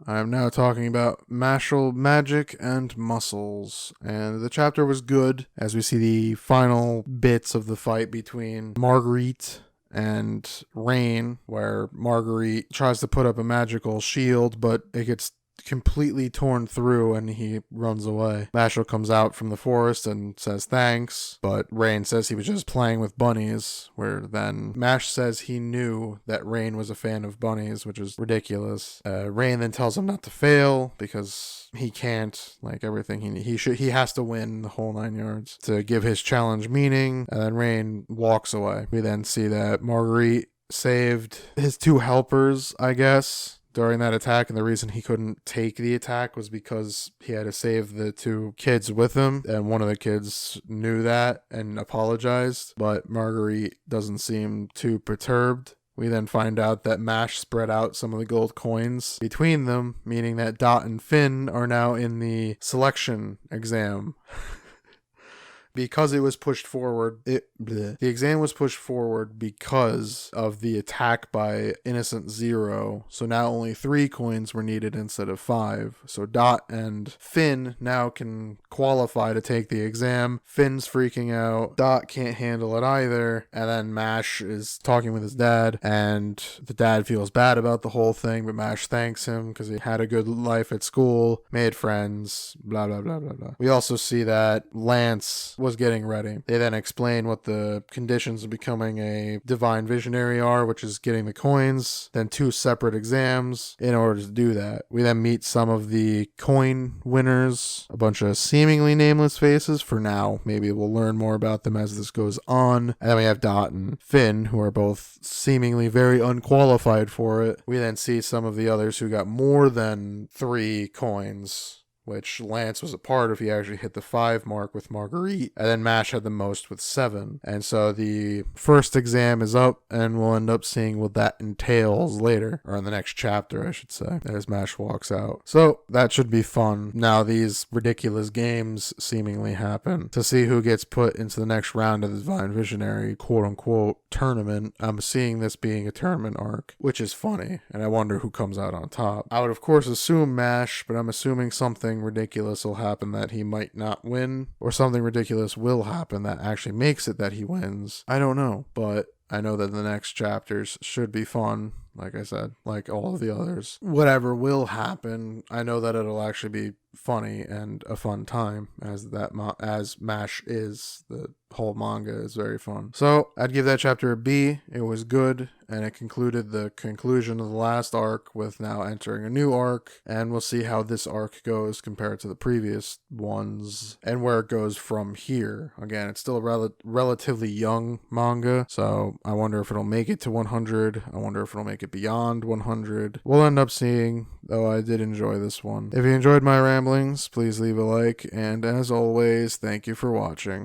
I am now talking about Mashle magic and muscles. And the chapter was good as we see the final bits of the fight between Marguerite and Rain, where Marguerite tries to put up a magical shield, but it gets completely torn through and he runs away. Mashle comes out from the forest and says thanks, but Rain says he was just playing with bunnies, where then Mash says he knew that Rain was a fan of bunnies, which is ridiculous. Rain then tells him not to fail because he can't, like everything he has to win the whole 9 yards to give his challenge meaning, and then Rain walks away. We then see that Marguerite saved his two helpers, I guess, during that attack, and the reason he couldn't take the attack was because he had to save the two kids with him, and one of the kids knew that and apologized, but Marguerite doesn't seem too perturbed. We then find out that Mash spread out some of the gold coins between them, meaning that Dot and Finn are now in the selection exam. Because it was pushed forward, the exam was pushed forward because of the attack by Innocent Zero. So now only 3 coins were needed instead of 5. So Dot and Finn now can qualify to take the exam. Finn's freaking out. Dot can't handle it either. And then Mash is talking with his dad, and the dad feels bad about the whole thing, but Mash thanks him because he had a good life at school, made friends, blah, blah, blah, blah, blah. We also see that Lance was getting ready. They then explain what the conditions of becoming a divine visionary are, which is getting the coins, then 2 separate exams in order to do that. We then meet some of the coin winners, a bunch of seemingly nameless faces for now. Maybe we'll learn more about them as this goes on. And then we have Dot and Finn, who are both seemingly very unqualified for it. We then see some of the others who got more than 3 coins, which Lance was a part of. He actually hit the 5 mark with Marguerite, and then Mash had the most with 7. And so the first exam is up, and we'll end up seeing what that entails later, or in the next chapter, I should say, as Mash walks out. So that should be fun. Now these ridiculous games seemingly happen. To see who gets put into the next round of the Divine Visionary quote-unquote tournament, I'm seeing this being a tournament arc, which is funny, and I wonder who comes out on top. I would of course assume Mash, but I'm assuming something ridiculous will happen that he might not win, or something ridiculous will happen that actually makes it that he wins. I don't know, but I know that the next chapters should be fun. Like I said, like all of the others. Whatever will happen, I know that it'll actually be funny and a fun time, as MASH is. The whole manga is very fun. So I'd give that chapter a B. It was good, and it concluded the conclusion of the last arc, with now entering a new arc, and we'll see how this arc goes compared to the previous ones and where it goes from here. Again, it's still a relatively young manga, so I wonder if it'll make it to 100. I wonder if it'll make it beyond 100. We'll end up seeing, though I did enjoy this one. If you enjoyed my ramblings, please leave a like, and as always, thank you for watching.